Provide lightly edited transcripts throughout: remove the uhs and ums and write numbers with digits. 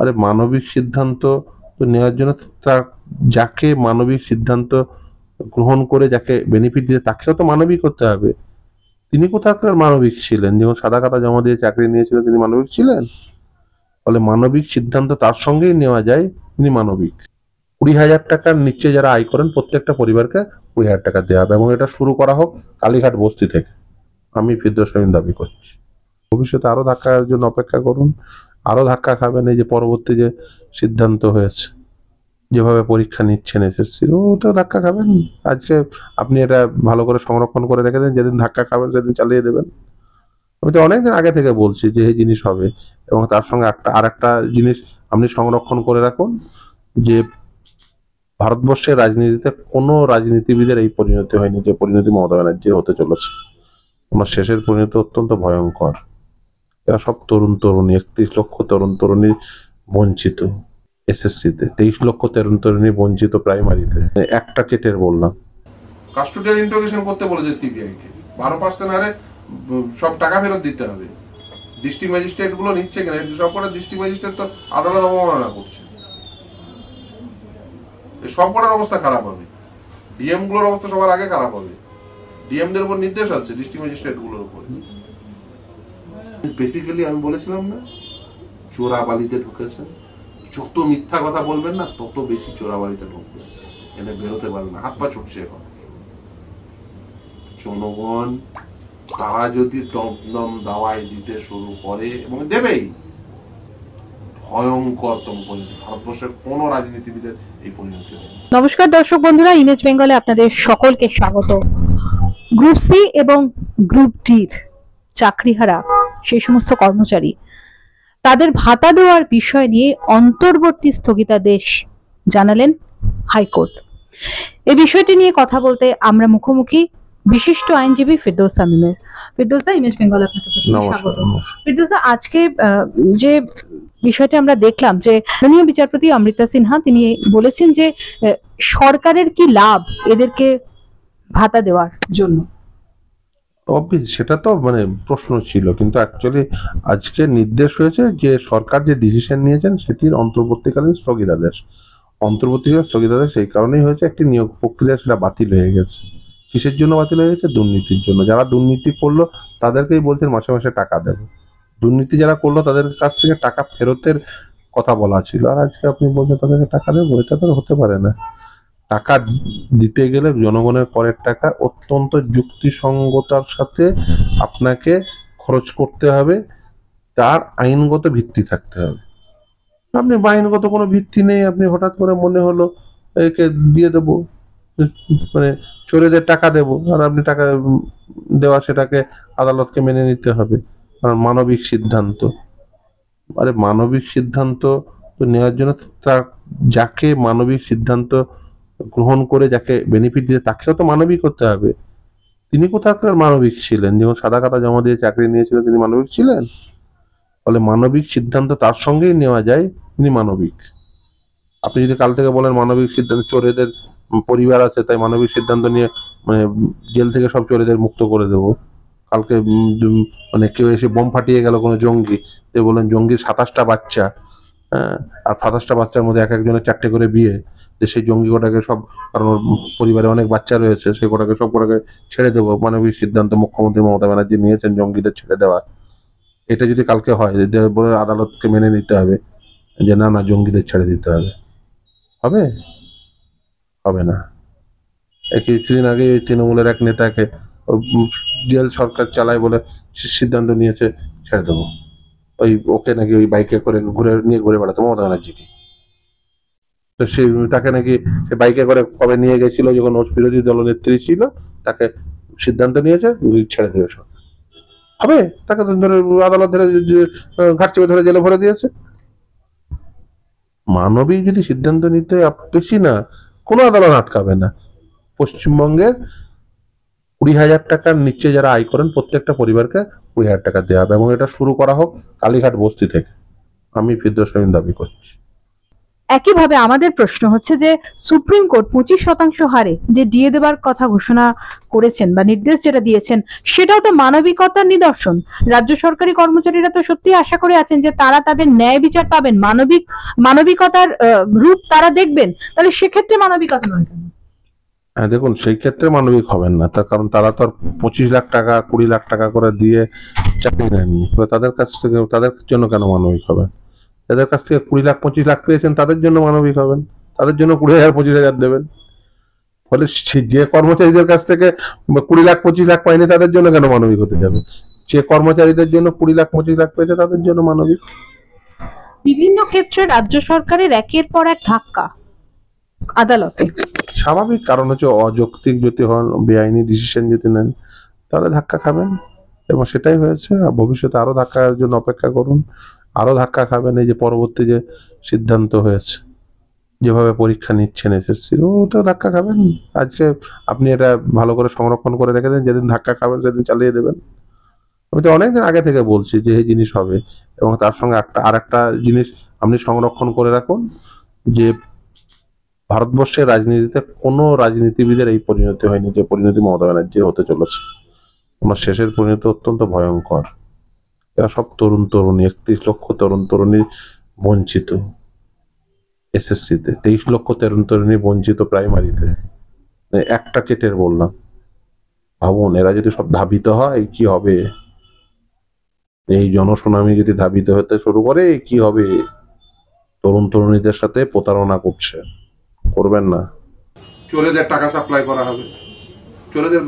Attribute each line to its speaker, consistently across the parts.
Speaker 1: আরে মানবিক সিদ্ধান্ত তো নেওয়ার জন্য তার যাকে মানবিক সিদ্ধান্ত গ্রহণ করে যাকে বেনিফিট দিয়ে তাকেও তো মানবিক হতে হবে। তিনি কোথাকার মানবিক ছিলেন? যেমন সাদা খাতা জমা দিয়ে চাকরি নিয়েছিলেন, তিনি মানবিক ছিলেন? ফলে মানবিক সিদ্ধান্ত তার সঙ্গেই নেওয়া যায়, তিনি মানবিক। 20,000 টাকার নিচে যারা আয় করেন প্রত্যেকটা পরিবারকে 20,000 টাকা দেওয়া হবে এবং এটা শুরু করা হোক কালীঘাট বস্তি থেকে। আমি ফিরদৌস আমিন দাবি করছি। ভবিষ্যতে আরো ধাক্কার জন্য অপেক্ষা করুন, আরো ধাক্কা খাবেন। এই যে পরবর্তী যে সিদ্ধান্ত হয়েছে, যেভাবে পরীক্ষা নিচ্ছেন এসএসসির, ওটা ধাক্কা খাবেন। আজকে আপনি এটা ভালো করে সংরক্ষণ করে রেখে দেন, যেদিন ধাক্কা খাবেন সেদিন চালিয়ে দেবেন। আমি তো অনেকদিন আগে থেকে বলছি যে এই জিনিস হবে, এবং তার সঙ্গে আরেকটা জিনিস আপনি সংরক্ষণ করে রাখুন, যে ভারতবর্ষের রাজনীতিতে কোনো রাজনীতিবিদের এই পরিণতি হয়নি যে পরিণতি মমতা ব্যানার্জির হতে চলেছে। ওনার শেষের পরিণতি অত্যন্ত ভয়ঙ্কর। এরা সব তরুণ তরুণী, 31 লক্ষ তরুণ তরুণী বঞ্চিত এসএসসিতে, 23 লক্ষ তরুণ তরুণী বঞ্চিত প্রাইমারিতে। একটা টেটের বললাম, কাস্টোডিয়াল ইন্টারোগেশন করতে বলেছে সিবিআই কে, 12% হারে সব টাকা ফেরত দিতে হবে। ডিস্ট্রিক্ট ম্যাজিস্ট্রেট গুলো নিচ্ছে কিনা, সব কটা ডিস্ট্রিক্ট ম্যাজিস্ট্রেট তো আদালত অবমাননা করছে। সব কটার অবস্থা খারাপ হবে, ডিএম গুলোর অবস্থা সবার আগে খারাপ হবে। ডিএম দের উপর নির্দেশ আছে ডিস্ট্রিক্ট ম্যাজিস্ট্রেট গুলোর উপর। বেসিক্যালি আমি বলেছিলাম না, চোরাবালিতে ঢুকেছেন, যত মিথ্যা কথা বলবেন না তত বেশি চোরাবালিতে ঢুকবে, এনে বেরোতে পারবে না, হাত পা ছুটছে এখন। জনগণ তারা যদি দমদম দাওয়াই দিতে শুরু করে, এবং দেবেই, ভয়ঙ্কর তম পরিণতি। ভারতবর্ষের কোন রাজনীতিবিদের এই পরিণতি হবে।
Speaker 2: নমস্কার দর্শক বন্ধুরা, ইমেজ বেঙ্গলে আপনাদের সকলকে স্বাগত। গ্রুপ সি এবং গ্রুপ ডির চাকরিহারা সেই সমস্ত কর্মচারী, তাদের ভাতা দেওয়ার বিষয় নিয়ে অন্তর্বর্তী স্থগিতাদেশ জানালেন হাইকোর্ট। এই বিষয়টি নিয়ে কথা বলতে আমরা মুখোমুখি বিশিষ্ট আইনজীবী ফিরদৌস আমিনের। ফিরদৌস, ইমেজ বেঙ্গল আপনাকে স্বাগত। ফিরদৌস, আজকে যে বিষয়টি আমরা দেখলাম যে মাননীয় বিচারপতি অমৃতা সিনহা তিনি বলেছেন যে সরকারের কি লাভ এদেরকে ভাতা দেওয়ার জন্য।
Speaker 1: সেটা তো মানে প্রশ্ন ছিল, কিন্তু অ্যাকচুয়ালি আজকে নির্দেশ হয়েছে যে সরকার যে ডিসিশন নিয়েছেন সেটির অন্তর্বর্তীকালীন স্থগিতাদেশ। অন্তর্বর্তীকালীন স্থগিতাদেশ এই কারণেই হয়েছে, একটি নিয়োগ প্রক্রিয়া সেটা বাতিল হয়ে গেছে। কিসের জন্য বাতিল হয়ে গেছে? দুর্নীতির জন্য। যারা দুর্নীতি করলো তাদেরকেই বলছেন মাসে মাসে টাকা দেবো। দুর্নীতি যারা করলো তাদের কাছ থেকে টাকা ফেরতের কথা বলা ছিল, আর আজকে আপনি বলছেন তাদেরকে টাকা দেবো। এটা তো হতে পারে না। টাকা দিতে গেলে জনগণের করের টাকা অত্যন্ত যুক্তিসঙ্গতার সাথে আপনাকে খরচ করতে হবে, তার আইনগত ভিত্তি থাকতে হবে। আপনি আইনগত কোনো ভিত্তি নেই, আপনি হঠাৎ করে মনে হলো একে দিয়ে দেবো, মানে চোরেদের টাকা দেবো, আর আপনি টাকা দেওয়া সেটাকে আদালতকে মেনে নিতে হবে। আর মানবিক সিদ্ধান্ত, আরে মানবিক সিদ্ধান্ত তো নেওয়ার জন্য তার যাকে মানবিক সিদ্ধান্ত গ্রহণ করে যাকে বেনিফিট দিয়ে তাকেও তো মানবিক হতে হবে। তিনি কোথাকার মানবিক ছিলেন? যেমন সাদা খাতা জমা দিয়ে চাকরি নিয়েছিলেন, তিনি মানবিক ছিলেন? ফলে মানবিক সিদ্ধান্ত তার সঙ্গেই নেওয়া যায়, তিনি মানবিক। আপনি যদি কাল থেকে বলেন মানবিক সিদ্ধান্ত, চোরেদের পরিবার আছে তাই মানবিক সিদ্ধান্ত নিয়ে মানে জেল থেকে সব চোরেদের মুক্ত করে দেবো, কালকে মানে কেউ এসে বোম ফাটিয়ে গেল কোনো জঙ্গি, যে বলেন জঙ্গির 27টা বাচ্চা, হ্যাঁ, আর 27টা বাচ্চার মধ্যে এক একজনের 4টে করে বিয়ে, যে সেই জঙ্গি কোটাকে সব, কারণ ওর পরিবারে অনেক বাচ্চা রয়েছে, সেই কোটাকে সব কোটাকে ছেড়ে দেবো। মানবিক সিদ্ধান্ত মুখ্যমন্ত্রী মমতা ব্যানার্জি নিয়েছেন জঙ্গিদের ছেড়ে দেওয়া। এটা যদি কালকে হয়, বলে আদালতকে মেনে নিতে হবে যে না না জঙ্গিদের ছেড়ে দিতে হবে, হবে? হবে না। কিছুদিন আগে তৃণমূলের এক নেতাকে জেল সরকার চালায় বলে সিদ্ধান্ত নিয়েছে ছেড়ে দেবো, ওকে নাকি ওই বাইকে করে ঘুরে বেড়াতো মমতা ব্যানার্জিকে। তো সে তাকে নাকি সে বাইকে করে কবে নিয়ে গেছিল, যখন বিরোধী দলনেত্রী ছিল, তাকে সিদ্ধান্ত নিয়েছে ছেড়ে দেবে সব। হবে? তাকে তো ধরে আদালত ধরে ঘাট চেপে ধরে জেলে ভরে দিয়েছে। মানবিক যদি সিদ্ধান্ত নিতে বেশি না, কোনো আদালত আটকাবে না। পশ্চিমবঙ্গের 20,000 টাকার নিচে যারা আয় করেন প্রত্যেকটা পরিবারকে 20,000 টাকা দেওয়া হবে এবং এটা শুরু করা হোক কালীঘাট বস্তি থেকে। আমি ফিরদৌস আমিন দাবি করছি।
Speaker 2: একইভাবে আমাদের প্রশ্ন হচ্ছে যে সুপ্রিম কোর্ট 25% হারে যে ডিএ দেবার কথা ঘোষণা করেছেন বা নির্দেশ যেটা দিয়েছেন, সেটাও তো মানবিকতার নিদর্শন। রাজ্য সরকারি কর্মচারীরা তো সত্যি আশা করে আছেন যে তারা তাদের ন্যায় বিচার পাবেন, মানবিকতার রূপ তারা দেখবেন। তাহলে সেক্ষেত্রে মানবিকতা নয় কেন?
Speaker 1: হ্যাঁ দেখুন, সেই ক্ষেত্রে মানবিক হবেন না, তার কারণ তারা তো আর 25 লাখ টাকা 20 লাখ টাকা করে দিয়ে চাকরি নেননি। তাদের কাছ থেকে, তাদের জন্য কেন মানবিক হবেন? যাদের কাছ থেকে 20 লাখ 25 লাখ পেয়েছেন তাদের জন্য মানবিক হবেন, তাদের জন্য 20,000 25,000 দেবেন। ফলে যে কর্মচারীদের কাছ থেকে 20 লাখ 25 লাখ পায়নি তাদের জন্য কেন মানবিক হতে যাবে? যে কর্মচারীদের জন্য 20 লাখ 25 লাখ পেয়েছে তাদের জন্য মানবিক।
Speaker 2: বিভিন্ন ক্ষেত্রে রাজ্য সরকারের একের পর এক ধাক্কা আদালতে।
Speaker 1: স্বাভাবিক, কারণ হচ্ছে অযৌক্তিক যদি হন, বেআইনি ডিসিশন যদি নেন, তাহলে ধাক্কা খাবেন, এবং সেটাই হয়েছে। আর ভবিষ্যতে আরো ধাক্কার জন্য অপেক্ষা করুন, আরো ধাক্কা খাবেন। এই যে পরবর্তী যে সিদ্ধান্ত হয়েছে, যেভাবে পরীক্ষা নিচ্ছেন এসএসসির, ওটা ধাক্কা খাবেন। আজকে আপনি এটা ভালো করে সংরক্ষণ করে রেখে দেন, যেদিন ধাক্কা খাবেন সেদিন চালিয়ে দেবেন। আমি তো অনেকদিন আগে থেকে বলছি যে এই জিনিস হবে, এবং তার সঙ্গে আরেকটা জিনিস আপনি সংরক্ষণ করে রাখুন, যে ভারতবর্ষের রাজনীতিতে কোনো রাজনীতিবিদের এই পরিণতি হয়নি যে পরিণতি মমতা ব্যানার্জির হতে চলেছে। ওনার শেষের পরিণতি অত্যন্ত ভয়ঙ্কর। এরা সব তরুণ তরুণী, 31 লক্ষ তরুণ তরুণী বঞ্চিত এসএসসিতে, 23 লক্ষ তরুণ তরুণী বঞ্চিত প্রাইমারিতে। একটা টেটের বললাম, ভাবুন এরা যদি সব ধাবিত হয় কি হবে? এই জনশুনানি যদি ধাবিত হতে শুরু করে কি হবে? তরুণ তরুণীদের সাথে প্রতারণা করছে, করবেন না। চোরেদের টাকা সাপ্লাই করা হবে, চোরেদের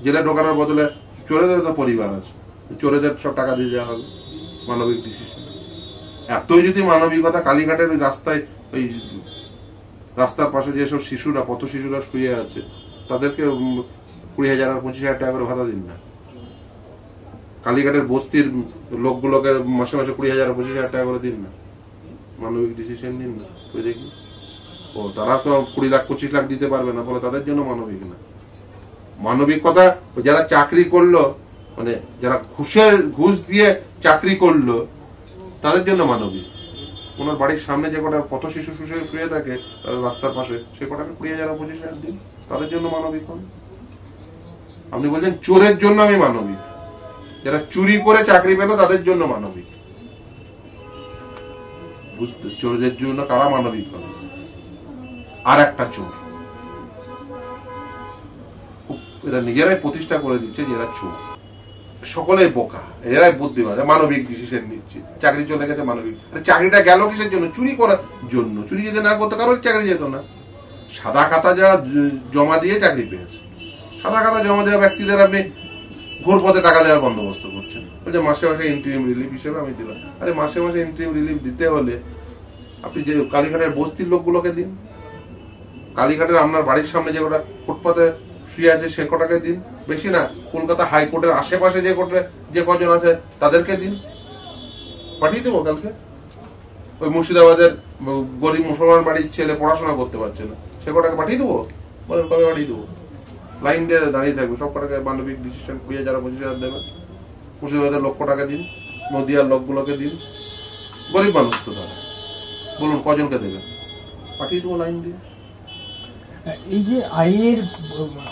Speaker 1: জেলে ঢোকানোর বদলে চোরেদের তো পরিবার আছে, চোরেদের সব টাকা দিয়ে দেওয়া হবে। মানবিক ডিসিশন। এতই যদি মানবিকতা, কালীঘাটের ওই রাস্তায়, ওই রাস্তার পাশে যেসব শিশুরা, পথ শিশুরা শুয়ে আছে, তাদেরকে 20,000 আর 25,000 টাকা করে ভাতা দিন না। কালীঘাটের বস্তির লোকগুলোকে মাসে মাসে 20,000 আর 25,000 টাকা করে দিন না। মানবিক ডিসিশন নিন না, ওই দেখি। ও তারা তো 20 লাখ 25 লাখ দিতে পারবে না, বলে তাদের জন্য মানবিক না। মানবিকতা যারা চাকরি করলো, মানে যারা ঘুষ দিয়ে চাকরি করলো, তাদের জন্য মানবিক। ওনার বাড়ির সামনে যে কটা পথ শিশু শুয়ে থাকে রাস্তার পাশে, সে কটাকে 20,000 আর 25,000 দিন, তাদের জন্য মানবিক হন। আপনি বলছেন চোরের জন্য আমি মানবিক, যারা চুরি করে চাকরি পেল তাদের জন্য মানবিক। বুঝতে, চোরদের জন্য কারা মানবিক হবে? আর একটা চোর, এরা নিজেরাই প্রতিষ্ঠা করে দিচ্ছে যে এরা চোর, সকলেই বোকা, এরাই বুদ্ধিমান, মানবিক ডিসিশন নিচ্ছে। চাকরি চলে গেছে মানবিক। চাকরিটা গেল কিসের জন্য? চুরি করার জন্য। চুরি যদি না করতে কারোর চাকরি যেত না। সাদা খাতা যা জমা দিয়ে চাকরি পেয়েছে, সাদা খাতা জমা দেওয়া ব্যক্তিদের আপনি ঘোর পথে টাকা দেওয়ার বন্দোবস্ত করছেন, বলছে মাসে মাসে ইন্টারিম রিলিফ হিসেবে আমি দিলাম। আরে মাসে মাসে ইন্টারিম রিলিফ দিতে হলে আপনি যে কালীঘাটের বস্তির লোকগুলোকে দিন, কালীঘাটের আপনার বাড়ির সামনে যে কটা ফুটপাতে শুয়ে আছে সে কটাকে দিন, বেশি না। কলকাতা হাইকোর্টের আশেপাশে যে কজন আছে তাদেরকে দিন, পাঠিয়ে দেবো কালকে। ওই মুর্শিদাবাদের গরিব মুসলমান বাড়ির ছেলে পড়াশোনা করতে পারছে না, সে কটাকে পাঠিয়ে দেবো, বলেন কবে পাঠিয়ে দেবো? লাইন দিয়ে দাঁড়িয়ে থাকবে, সব কটাকে মানবিক ডিসিশন 20,000 আর 25,000 দেবেন। মুর্শিদাবাদের লক্ষ টাকা দিন, নদিয়ার লোকগুলোকে দিন, গরিব মানুষ তো তারা, বলুন কজনকে দেবেন? পাঠিয়ে দেবো লাইন দিয়ে।
Speaker 3: এই যে আইনের,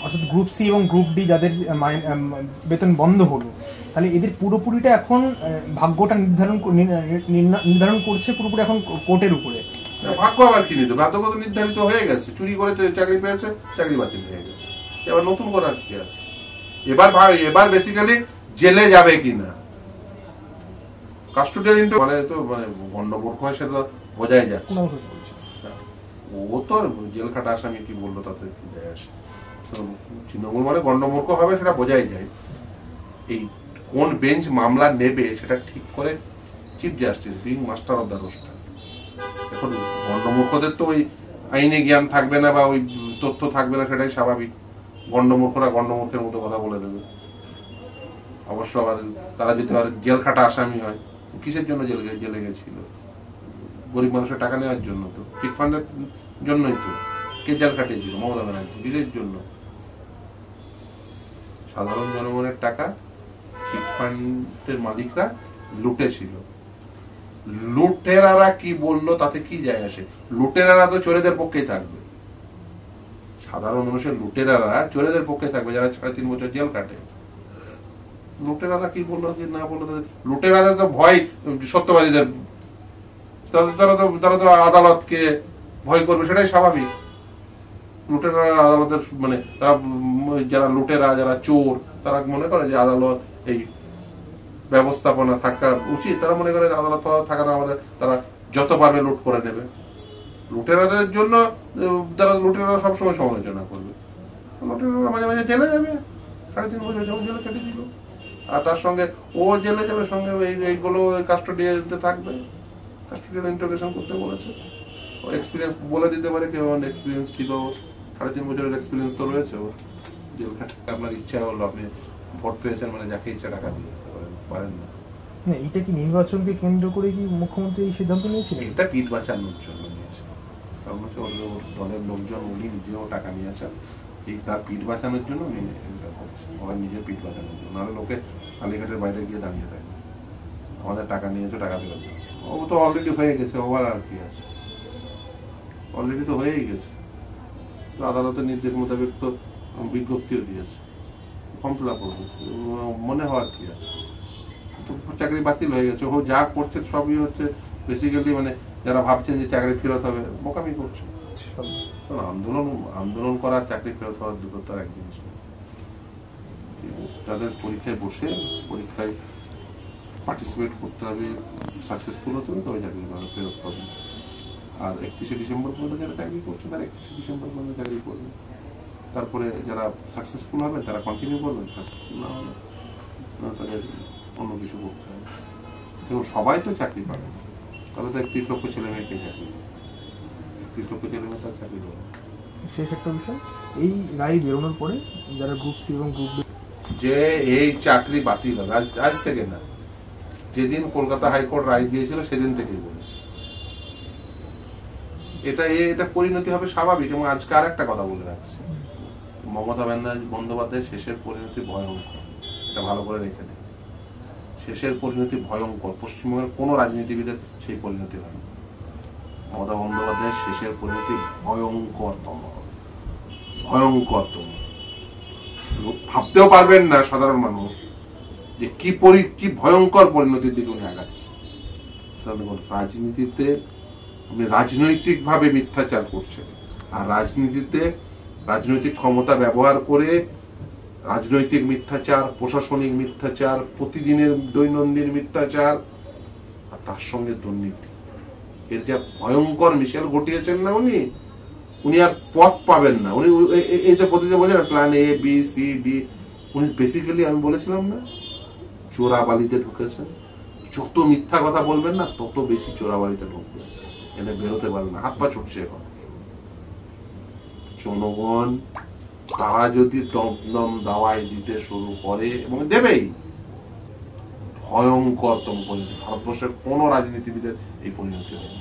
Speaker 3: অর্থাৎ গ্রুপ সি এবং গ্রুপ ডি যাদের বেতন বন্ধ হলো, তাহলে এদের পুরোপুরিটা এখন ভাগ্যটা নির্ধারণ করছে পুরোপুরি এখন কোর্টের উপরে।
Speaker 1: ভাগ্য আবার কি নিতে? ভাগ্য তো নির্ধারিত হয়ে গেছে, চুরি করে চাকরি পেয়েছে, চাকরি বাতিল হয়ে গেছে, এবার নতুন করার কি আছে? এবার বেসিক্যালি জেলে যাবে কিনা, কাস্টোডিয়াল মানে তো মানে গণ্ডমূর্খ হয় সেটা বোঝাই যাচ্ছে। ও তো জেল খাটা আসামি কি বললো তাতে কি যায় আসে? তৃণমূল মানে গণ্ডমূর্খ হবে সেটা বোঝাই যায়। এই কোন বেঞ্চ মামলা নেবে সেটা ঠিক করে chief justice, being master of the roster. এখন গণ্ডমূর্খদের তো ওই আইনে জ্ঞান থাকবে না বা ওই তথ্য থাকবে না, সেটাই স্বাভাবিক। গণ্ডমূর্খরা গণ্ডমূর্খের মতো কথা বলে দেবে। অবশ্য আবার তারা যদি আবার জেল খাটা আসামি হয়, কিসের জন্য জেলে গেছিল? গরিব মানুষের টাকা নেওয়ার জন্য তো, চিট ফান্ডের জন্যই তো। কে জেল খাটিয়েছিল? মমতা ব্যানার্জি। কিসের জন্য? সাধারণ জনগণের টাকা চিট ফান্ডের মালিকরা লুটেছিল, লুটেরারা কি বললো তাতে কি যায় আসে? লুটেরারা তো চোরেদের পক্ষেই থাকবে, সাধারণ মানুষের লুটেরারা চোরেদের পক্ষে থাকবে, যারা 3.5 বছর জেল কাটে। লুটেরারা কি বললো কি না বললো, লুটেরাদের তো ভয় সত্যবাদীদের, তারা তো আদালতকে ভয় করবে, সেটাই স্বাভাবিক। লুটেরা আদালতের মানে যারা লুটেরা, যারা চোর, তারা মনে করে যে আদালত এই ব্যবস্থাপনা থাকা উচিত, তারা মনে করে আদালত থাকা না আমাদের, তারা যত পারবে লুট করে নেবে। লুটেরাদের জন্য তারা লুটেরা সবসময় সমালোচনা করবে, লুটেরা মাঝে মাঝে জেলে যাবে, 3.5 বছর যেমন জেলে কেটে দিল, আর তার সঙ্গে ও জেলে যাবে, সঙ্গে এইগুলো কাস্টোডিয়াতে থাকবে, কাস্টোডিয়াল ইন্টারোগেশন করতে বলেছে। এক্সপিরিয়েন্স বলে দিতে পারে কেউ, এক্সপিরিয়েন্স ছিল, 3.5 বছরের এক্সপিরিয়েন্স তো রয়েছে ওর। জেল খাটে আপনার ইচ্ছা হলো, আপনি ভোট পেয়েছেন মানে যাকে ইচ্ছা টাকা দিয়ে পারেন না।
Speaker 3: না, এটা কি নির্বাচনকে কেন্দ্র করে কি মুখ্যমন্ত্রী এই সিদ্ধান্ত নিয়েছিলেন?
Speaker 1: এটা পিঠ বাঁচানোর জন্য নিয়েছে, কারণ হচ্ছে ওর দলের লোকজন, উনি নিজেও টাকা নিয়েছেন, ঠিক তার পিঠ বাঁচানোর জন্য উনি এটা করেছেন, ওরা নিজের পিঠ বাঁচানোর জন্য। নাহলে লোকে কালীঘাটের বাইরে গিয়ে দাঁড়িয়ে থাকে, আমাদের টাকা নিয়েছো, টাকা ফেরত দাও। ও তো অলরেডি হয়ে গেছে, ওভার আর কি আছে, অলরেডি তো হয়েই গেছে। তো আদালতের নির্দেশ মোতাবেক তো বিজ্ঞপ্তিও দিয়েছে, ফর্ম ফিল আপ করবে, মনে হওয়ার কি আছে। তো চাকরি বাতিল হয়ে গেছে, ও যা করছে সবই হচ্ছে বেসিক্যালি মানে যারা ভাবছেন যে চাকরি ফেরত হবে, বোকামি করছে। আন্দোলন করার চাকরি ফেরত হওয়ার দূরত্ব এক জিনিস না। তাদের পরীক্ষায় বসে পরীক্ষায় পার্টিসিপেট করতে হবে, সাকসেসফুল হতে হবে, তবে চাকরি ফেরত পাবে। আর 31শে ডিসেম্বর পর্যন্ত যারা চাকরি করছে তারা 31শে ডিসেম্বর পর্যন্ত চাকরি করবে, তারপরে যারা সাকসেসফুল হবে তারা কন্টিনিউ করবে, না হলে তাদের অন্য কিছু করতে হবে। দেখুন সবাই তো চাকরি পাবে না, তাহলে তো 31 লক্ষ ছেলে মেয়েকে চাকরি দেবে, 31 লক্ষ ছেলে মেয়ে তার চাকরি দেবে।
Speaker 3: শেষ একটা বিষয়, এই রায় বেরোনোর পরে যারা গ্রুপ সি এবং গ্রুপ ডি,
Speaker 1: যে এই চাকরি বাতিল হবে আজ থেকে না, যেদিন কলকাতা হাইকোর্ট রায় দিয়েছিল সেদিন থেকেই বলেছে। এটা পরিণতি হবে স্বাভাবিক। এবং আজকে আর একটা কথা বলে রাখছি, মমতা বন্দ্যোপাধ্যায়ের শেষের পরিণতি ভয়ঙ্কর, এটা ভালো করে রেখে দেয়। শেষের পরিণতি ভয়ঙ্কর, পশ্চিমবঙ্গের কোনো রাজনীতিবিদের সেই পরিণতি হয় না। মমতা বন্দ্যোপাধ্যায়ের শেষের পরিণতি ভয়ঙ্করতম, ভয়ঙ্করতম। ভাবতেও পারবেন না সাধারণ মানুষ যে কি ভয়ঙ্কর পরিণতির দিকে উনি আগাচ্ছে। রাজনীতিতে আপনি রাজনৈতিক ভাবে মিথ্যাচার করছেন, আর রাজনীতিতে রাজনৈতিক ক্ষমতা ব্যবহার করে রাজনৈতিক মিথ্যাচার, প্রশাসনিক মিথ্যাচার, প্রতিদিনের দৈনন্দিন মিথ্যাচার, আর তার সঙ্গে দুর্নীতি, এর যা ভয়ঙ্কর মিশেল ঘটিয়েছেন না উনি আর পথ পাবেন না। উনি এই যে প্রতিদিন বলছেন plan A B C D, উনি বেসিক্যালি আমি বলেছিলাম না চোরাবালিতে ঢুকেছেন। যত মিথ্যা কথা বলবেন না তত বেশি চোরাবালিতে ঢুকবে, এনে বেরোতে পারবে না, হাত পা ছুটছে এখন। জনগণ তারা যদি দমদম দাওয়াই দিতে শুরু করে, এবং দেবেই, ভয়ঙ্করতম পরিণতি। ভারতবর্ষের কোন রাজনীতিবিদের এই পরিণতি হয়নি।